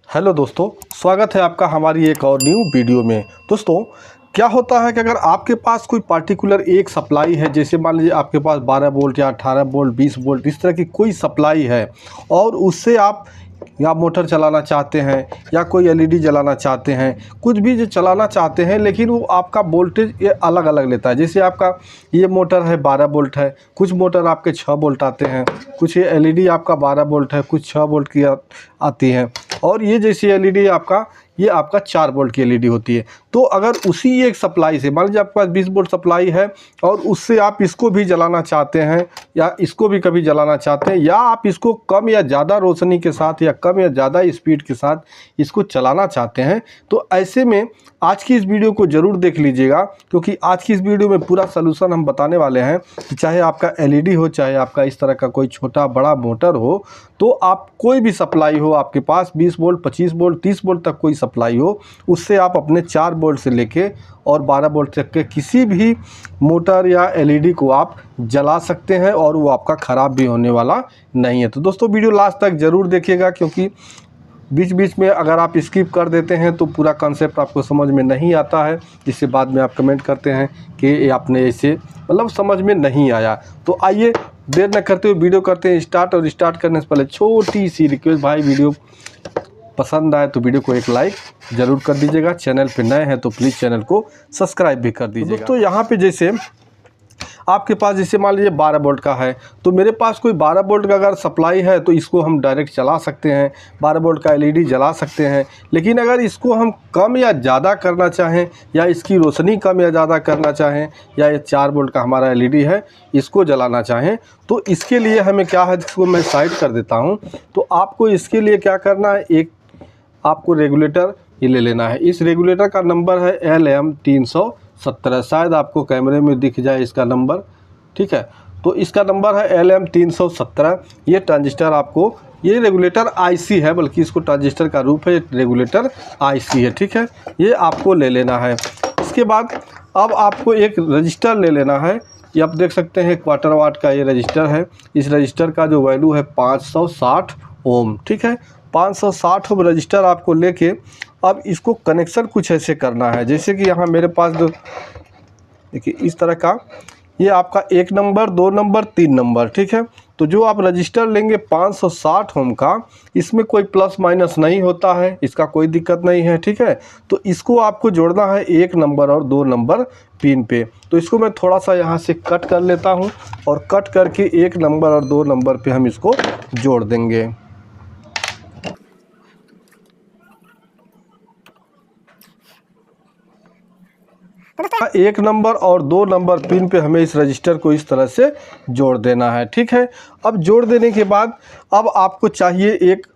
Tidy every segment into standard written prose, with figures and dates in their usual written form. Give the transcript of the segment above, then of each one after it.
Hello दोस्तों, स्वागत है आपका हमारी एक और न्यू वीडियो में। दोस्तों, क्या होता है कि अगर आपके पास कोई पार्टिकुलर एक सप्लाई है, जैसे मान लीजिए आपके पास 12 वोल्ट या 18 वोल्ट 20 वोल्ट इस तरह की कोई सप्लाई है और उससे आप या मोटर चलाना चाहते हैं या कोई एलईडी जलाना चाहते हैं, कुछ भी जो चलाना चाहते हैं, लेकिन वो आपका वोल्टेज ये अलग अलग लेता है। जैसे आपका ये मोटर है 12 वोल्ट है, कुछ मोटर आपके 6 वोल्ट आते हैं, कुछ ये एलईडी आपका 12 वोल्ट है, कुछ 6 वोल्ट की आती हैं, और ये जैसी एलईडी ये आपका 4 वोल्ट की एलईडी होती है। तो अगर उसी एक सप्लाई से मान लीजिए आपके पास 20 वोल्ट सप्लाई है और उससे आप इसको भी जलाना चाहते हैं या इसको भी कभी जलाना चाहते हैं, या आप इसको कम या ज़्यादा रोशनी के साथ या कम या ज़्यादा स्पीड के साथ इसको चलाना चाहते हैं, तो ऐसे में आज की इस वीडियो को ज़रूर देख लीजिएगा, क्योंकि आज की इस वीडियो में पूरा सलूशन हम बताने वाले हैं कि चाहे आपका एलईडी हो, चाहे आपका इस तरह का कोई छोटा बड़ा मोटर हो, तो आप कोई भी सप्लाई हो आपके पास 20 वोल्ट 25 वोल्ट 30 वोल्ट तक कोई सप्लाई हो, उससे आप अपने 4 वोल्ट से लेके और 12 वोल्ट तक के किसी भी मोटर या एलईडी को आप जला सकते हैं और वो आपका ख़राब भी होने वाला नहीं है। तो दोस्तों, वीडियो लास्ट तक ज़रूर देखिएगा, क्योंकि बीच बीच में अगर आप स्किप कर देते हैं तो पूरा कॉन्सेप्ट आपको समझ में नहीं आता है, जिससे बाद में आप कमेंट करते हैं कि आपने इसे मतलब समझ में नहीं आया। तो आइए देर न करते हुए वीडियो करते हैं स्टार्ट। और स्टार्ट करने से पहले छोटी सी रिक्वेस्ट, भाई वीडियो पसंद आए तो वीडियो को एक लाइक ज़रूर कर दीजिएगा, चैनल पे नए हैं तो प्लीज़ चैनल को सब्सक्राइब भी कर दीजिएगा। दोस्तों, यहाँ पे जैसे आपके पास जैसे मान लीजिए 12 वोल्ट का है, तो मेरे पास कोई 12 वोल्ट का अगर सप्लाई है तो इसको हम डायरेक्ट चला सकते हैं, 12 वोल्ट का एलईडी जला सकते हैं। लेकिन अगर इसको हम कम या ज़्यादा करना चाहें, या इसकी रोशनी कम या ज़्यादा करना चाहें, या ये 4 वोल्ट का हमारा एलईडी है इसको जलाना चाहें, तो इसके लिए हमें क्या है, जिसको मैं साइड कर देता हूँ। तो आपको इसके लिए क्या करना है, एक आपको रेगुलेटर ये ले लेना है। इस रेगुलेटर का नंबर है LM317, शायद आपको कैमरे में दिख जाए इसका नंबर, ठीक है। तो इसका नंबर है LM317। ये ट्रांजिस्टर आपको, ये रेगुलेटर आईसी है, बल्कि इसको ट्रांजिस्टर का रूप है, ये रेगुलेटर आईसी है, ठीक है। ये आपको ले लेना है। इसके बाद अब आपको एक रजिस्टर ले लेना है। ये आप देख सकते हैं क्वार्टर वाट का ये रजिस्टर है। इस रजिस्टर का जो वैल्यू है 560 ओम, ठीक है। 560 ओम रजिस्टर आपको लेके अब इसको कनेक्शन कुछ ऐसे करना है, जैसे कि यहाँ मेरे पास जो देखिए इस तरह का ये आपका 1 नंबर 2 नंबर 3 नंबर, ठीक है। तो जो आप रजिस्टर लेंगे 560 ओम का, इसमें कोई प्लस माइनस नहीं होता है, इसका कोई दिक्कत नहीं है, ठीक है। तो इसको आपको जोड़ना है 1 नंबर और 2 नंबर पिन पे। तो इसको मैं थोड़ा सा यहाँ से कट कर लेता हूँ और कट करके 1 नंबर और 2 नंबर पे हम इसको जोड़ देंगे। एक नंबर और 2 नंबर पिन पे हमें इस रजिस्टर को इस तरह से जोड़ देना है, ठीक है। अब जोड़ देने के बाद अब आपको चाहिए एक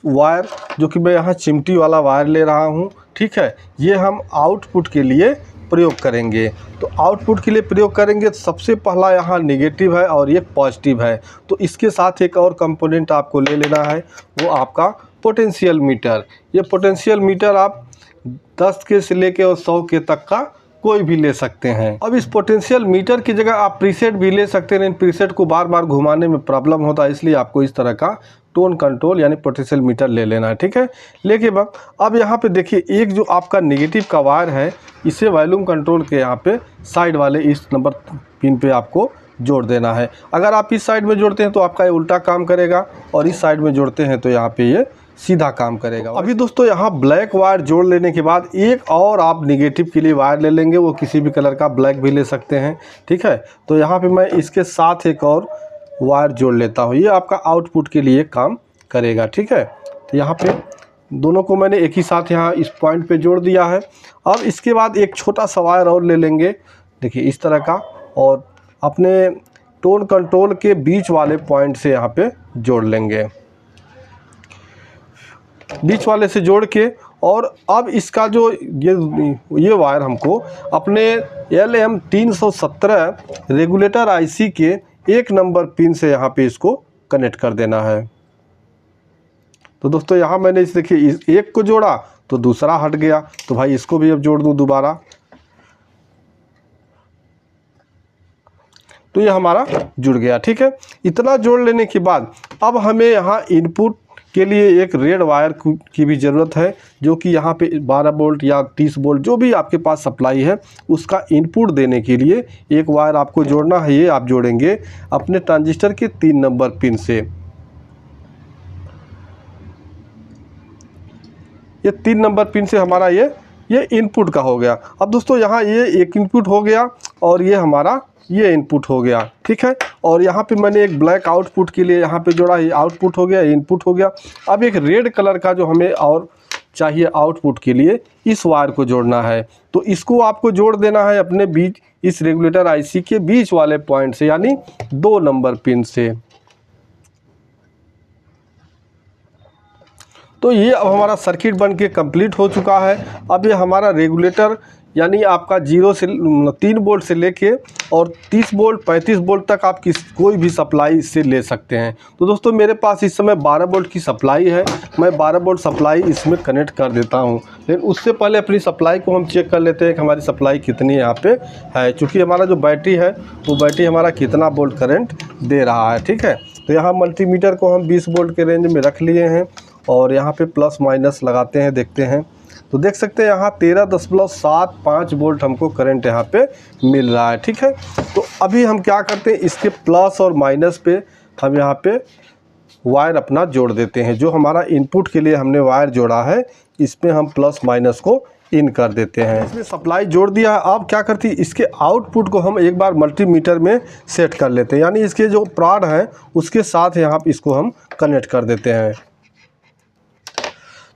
वायर, जो कि मैं यहाँ चिमटी वाला वायर ले रहा हूँ, ठीक है। ये हम आउटपुट के लिए प्रयोग करेंगे। तो आउटपुट के लिए प्रयोग करेंगे, सबसे पहला यहाँ नेगेटिव है और ये पॉजिटिव है। तो इसके साथ एक और कंपोनेंट आपको ले लेना है, वो आपका पोटेंशियल मीटर। ये पोटेंशियल मीटर आप 10 के से लेके और 100 के तक का कोई भी ले सकते हैं। अब इस पोटेंशियल मीटर की जगह आप प्रीसेट भी ले सकते हैं, लेकिन प्रीसेट को बार बार घुमाने में प्रॉब्लम होता है, इसलिए आपको इस तरह का टोन कंट्रोल यानी पोटेंशियल मीटर ले लेना है, ठीक है। लेके अब यहाँ पे देखिए, एक जो आपका नेगेटिव का वायर है, इसे वॉल्यूम कंट्रोल के यहाँ पे साइड वाले इस नंबर पिन पे आपको जोड़ देना है। अगर आप इस साइड में जोड़ते हैं तो आपका ये उल्टा काम करेगा, और इस साइड में जोड़ते हैं तो यहाँ पे ये सीधा काम करेगा। अभी दोस्तों, यहाँ ब्लैक वायर जोड़ लेने के बाद एक और आप नेगेटिव के लिए वायर ले लेंगे, वो किसी भी कलर का ब्लैक भी ले सकते हैं, ठीक है। तो यहाँ पे मैं इसके साथ एक और वायर जोड़ लेता हूँ, ये आपका आउटपुट के लिए काम करेगा, ठीक है। तो यहाँ पे दोनों को मैंने एक ही साथ यहाँ इस पॉइंट पे जोड़ दिया है। अब इसके बाद एक छोटा सा वायर और ले लेंगे, देखिए इस तरह का, और अपने टोन कंट्रोल के बीच वाले पॉइंट से यहाँ पे जोड़ लेंगे, बीच वाले से जोड़ के। और अब इसका जो ये वायर हमको अपने LM317 रेगुलेटर आईसी के 1 नंबर पिन से यहाँ पे इसको कनेक्ट कर देना है। तो दोस्तों, यहाँ मैंने इस देखिए इस एक को जोड़ा तो दूसरा हट गया, तो भाई इसको भी अब जोड़ दूँ दोबारा, तो ये हमारा जुड़ गया, ठीक है। इतना जोड़ लेने के बाद अब हमें यहाँ इनपुट के लिए एक रेड वायर की भी ज़रूरत है, जो कि यहाँ पे 12 वोल्ट या 30 वोल्ट जो भी आपके पास सप्लाई है उसका इनपुट देने के लिए एक वायर आपको जोड़ना है। ये आप जोड़ेंगे अपने ट्रांजिस्टर के 3 नंबर पिन से। ये 3 नंबर पिन से हमारा ये इनपुट का हो गया। अब दोस्तों यहाँ ये एक इनपुट हो गया और ये हमारा ये इनपुट हो गया, ठीक है। और यहाँ पे मैंने एक ब्लैक आउटपुट के लिए यहाँ पे जोड़ा, ये आउटपुट हो गया, इनपुट हो गया। अब एक रेड कलर का जो हमें और चाहिए आउटपुट के लिए, इस वायर को जोड़ना है। तो इसको आपको जोड़ देना है अपने बीच, इस रेगुलेटर आईसी के बीच वाले पॉइंट से, यानी 2 नंबर पिन से। तो ये अब हमारा सर्किट बन के कंप्लीट हो चुका है। अब ये हमारा रेगुलेटर यानी आपका 0 से 3 वोल्ट से लेके और 30 वोल्ट 35 वोल्ट तक आप कोई भी सप्लाई इससे ले सकते हैं। तो दोस्तों मेरे पास इस समय 12 वोल्ट की सप्लाई है, मैं 12 वोल्ट सप्लाई इसमें कनेक्ट कर देता हूं। लेकिन उससे पहले अपनी सप्लाई को हम चेक कर लेते हैं कि हमारी सप्लाई कितनी यहाँ पे है, क्योंकि हमारा जो बैटरी है वो बैटरी हमारा कितना वोल्ट करंट दे रहा है, ठीक है। तो यहाँ मल्टीमीटर को हम 20 वोल्ट के रेंज में रख लिए हैं और यहाँ पे प्लस माइनस लगाते हैं, देखते हैं। तो देख सकते हैं यहाँ 13.75 वोल्ट हमको करंट यहाँ पे मिल रहा है, ठीक है। तो अभी हम क्या करते हैं, इसके प्लस और माइनस पे हम यहाँ पे वायर अपना जोड़ देते हैं। जो हमारा इनपुट के लिए हमने वायर जोड़ा है इस पर हम प्लस माइनस को इन कर देते हैं। इसमें सप्लाई जोड़ दिया है। अब क्या करती है, इसके आउटपुट को हम एक बार मल्टीमीटर में सेट कर लेते हैं, यानी इसके जो प्राड है उसके साथ यहाँ पे इसको हम कनेक्ट कर देते हैं।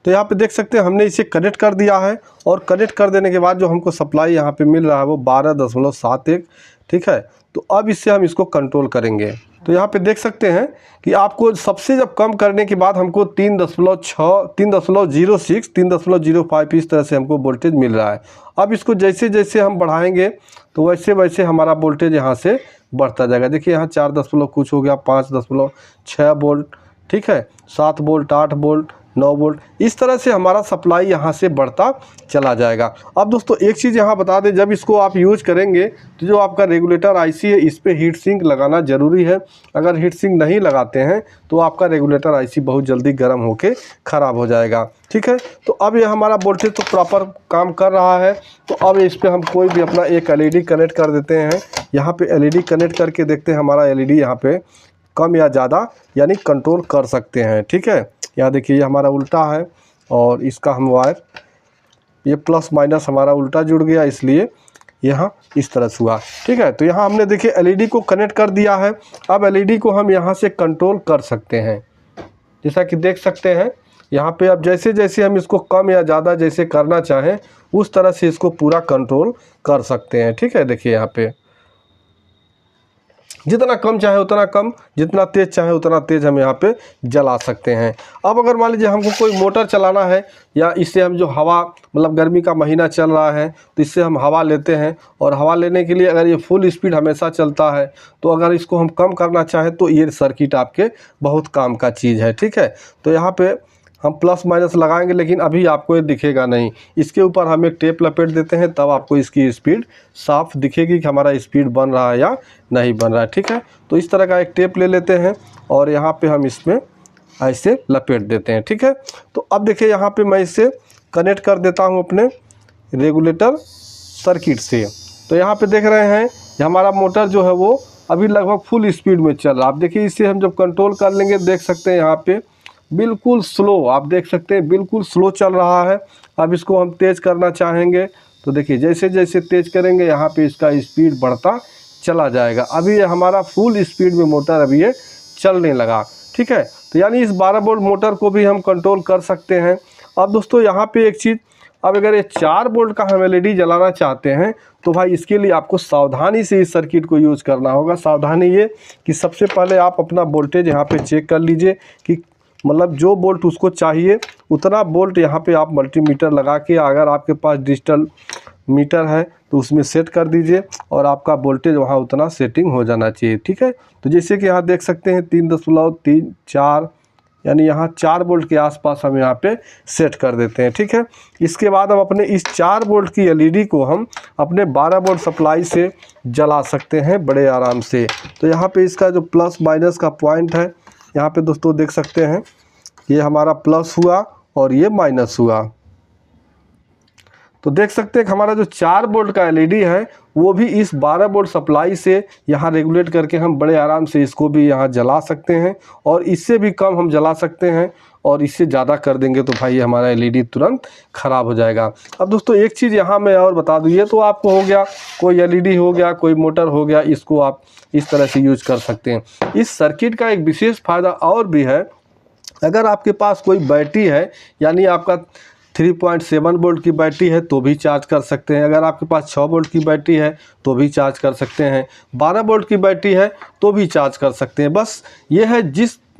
तो यहाँ पे देख सकते हैं हमने इसे कनेक्ट कर दिया है और कनेक्ट कर देने के बाद जो हमको सप्लाई यहाँ पे मिल रहा है वो 12.71, ठीक है। तो अब इससे हम इसको कंट्रोल करेंगे। तो यहाँ पे देख सकते हैं कि आपको सबसे जब कम करने के बाद हमको 3.6, 3.06, 3.05 इस तरह से हमको वोल्टेज मिल रहा है। अब इसको जैसे जैसे हम बढ़ाएंगे तो वैसे वैसे हमारा वोल्टेज यहाँ से बढ़ता जाएगा। देखिए यहाँ 4 दशमलव कुछ हो गया, 5.6 वोल्ट, ठीक है, 7 वोल्ट, 8 वोल्ट, 9 वोल्ट, इस तरह से हमारा सप्लाई यहाँ से बढ़ता चला जाएगा। अब दोस्तों एक चीज़ यहाँ बता दें, जब इसको आप यूज करेंगे तो जो आपका रेगुलेटर आईसी है इस पे हीट सिंक लगाना ज़रूरी है। अगर हीट सिंक नहीं लगाते हैं तो आपका रेगुलेटर आईसी बहुत जल्दी गर्म होके ख़राब हो जाएगा, ठीक है। तो अब ये हमारा वोल्टेज तो प्रॉपर काम कर रहा है। तो अब इस पर हम कोई भी अपना एक एलईडी कनेक्ट कर देते हैं। यहाँ पर एलईडी कनेक्ट करके देखते हैं हमारा एलईडी यहाँ पर कम या ज़्यादा यानी कंट्रोल कर सकते हैं, ठीक है। यहाँ देखिए ये हमारा उल्टा है और इसका हम वायर ये प्लस माइनस हमारा उल्टा जुड़ गया, इसलिए यहाँ इस तरह से हुआ, ठीक है। तो यहाँ हमने देखिए एलईडी को कनेक्ट कर दिया है। अब एलईडी को हम यहाँ से कंट्रोल कर सकते हैं, जैसा कि देख सकते हैं यहाँ पे। अब जैसे जैसे हम इसको कम या ज़्यादा जैसे करना चाहें उस तरह से इसको पूरा कंट्रोल कर सकते हैं, ठीक है। देखिए यहाँ पे जितना कम चाहे उतना कम, जितना तेज़ चाहे उतना तेज़ हम यहाँ पे जला सकते हैं। अब अगर मान लीजिए हमको कोई मोटर चलाना है या इससे हम जो हवा, मतलब गर्मी का महीना चल रहा है तो इससे हम हवा लेते हैं, और हवा लेने के लिए अगर ये फुल स्पीड हमेशा चलता है तो अगर इसको हम कम करना चाहें तो ये सर्किट आपके बहुत काम का चीज़ है, ठीक है। तो यहाँ पे हम प्लस माइनस लगाएंगे लेकिन अभी आपको ये दिखेगा नहीं। इसके ऊपर हम एक टेप लपेट देते हैं, तब आपको इसकी स्पीड साफ दिखेगी कि हमारा स्पीड बन रहा है या नहीं बन रहा है, ठीक है। तो इस तरह का एक टेप ले लेते हैं और यहाँ पे हम इसमें ऐसे लपेट देते हैं, ठीक है। तो अब देखिए यहाँ पे मैं इसे कनेक्ट कर देता हूँ अपने रेगुलेटर सर्किट से। तो यहाँ पे देख रहे हैं हमारा मोटर जो है वो अभी लगभग फुल स्पीड में चल रहा है। आप देखिए इसे हम जब कंट्रोल कर लेंगे देख सकते हैं यहाँ पे बिल्कुल स्लो, आप देख सकते हैं बिल्कुल स्लो चल रहा है। अब इसको हम तेज़ करना चाहेंगे तो देखिए जैसे जैसे तेज़ करेंगे यहाँ पे इसका स्पीड बढ़ता चला जाएगा। अभी ये हमारा फुल स्पीड में मोटर अभी ये चलने लगा, ठीक है। तो यानी इस 12 वोल्ट मोटर को भी हम कंट्रोल कर सकते हैं। अब दोस्तों यहाँ पे एक चीज़, अब अगर ये 4 वोल्ट का हम एलईडी जलाना चाहते हैं तो भाई इसके लिए आपको सावधानी से इस सर्किट को यूज़ करना होगा। सावधानी ये कि सबसे पहले आप अपना वोल्टेज यहाँ पे चेक कर लीजिए कि मतलब जो वोल्ट उसको चाहिए उतना वोल्ट यहाँ पे आप मल्टीमीटर लगा के, अगर आपके पास डिजिटल मीटर है तो उसमें सेट कर दीजिए और आपका वोल्टेज वहाँ उतना सेटिंग हो जाना चाहिए, ठीक है। तो जैसे कि यहाँ देख सकते हैं 3.34 यानी यहाँ 4 वोल्ट के आसपास हम यहाँ पे सेट कर देते हैं, ठीक है। इसके बाद हम अपने इस 4 वोल्ट की एलईडी को हम अपने 12 वोल्ट सप्लाई से जला सकते हैं बड़े आराम से। तो यहाँ पे इसका जो प्लस माइनस का पॉइंट है यहाँ पे दोस्तों देख सकते हैं ये हमारा प्लस हुआ और ये माइनस हुआ। तो देख सकते हैं कि हमारा जो 4 वोल्ट का एलईडी है वो भी इस 12 वोल्ट सप्लाई से यहाँ रेगुलेट करके हम बड़े आराम से इसको भी यहाँ जला सकते हैं, और इससे भी कम हम जला सकते हैं, और इससे ज़्यादा कर देंगे तो भाई हमारा एलईडी तुरंत ख़राब हो जाएगा। अब दोस्तों एक चीज़ यहाँ मैं और बता दूँ, ये तो आपको हो गया कोई एलईडी हो गया, कोई मोटर हो गया, इसको आप इस तरह से यूज कर सकते हैं। इस सर्किट का एक विशेष फ़ायदा और भी है, अगर आपके पास कोई बैटरी है, यानी आपका 3.7 वोल्ट की बैटरी है तो भी चार्ज कर सकते हैं, अगर आपके पास 6 वोल्ट की बैटरी है तो भी चार्ज कर सकते हैं, 12 वोल्ट की बैटरी है तो भी चार्ज कर सकते हैं। बस ये है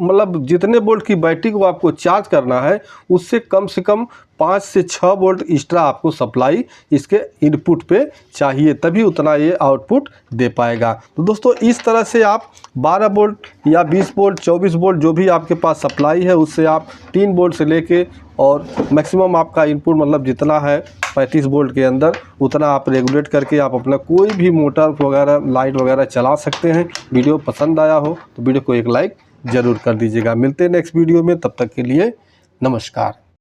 जितने वोल्ट की बैटरी को आपको चार्ज करना है उससे कम से कम 5 से 6 वोल्ट एक्स्ट्रा आपको सप्लाई इसके इनपुट पे चाहिए, तभी उतना ये आउटपुट दे पाएगा। तो दोस्तों इस तरह से आप 12 वोल्ट या 20 वोल्ट 24 वोल्ट जो भी आपके पास सप्लाई है उससे आप 3 वोल्ट से लेके और मैक्सिमम आपका इनपुट जितना है 35 वोल्ट के अंदर, उतना आप रेगुलेट करके आप अपना कोई भी मोटर वगैरह लाइट वगैरह चला सकते हैं। वीडियो पसंद आया हो तो वीडियो को एक लाइक ज़रूर कर दीजिएगा। मिलते हैं नेक्स्ट वीडियो में, तब तक के लिए नमस्कार।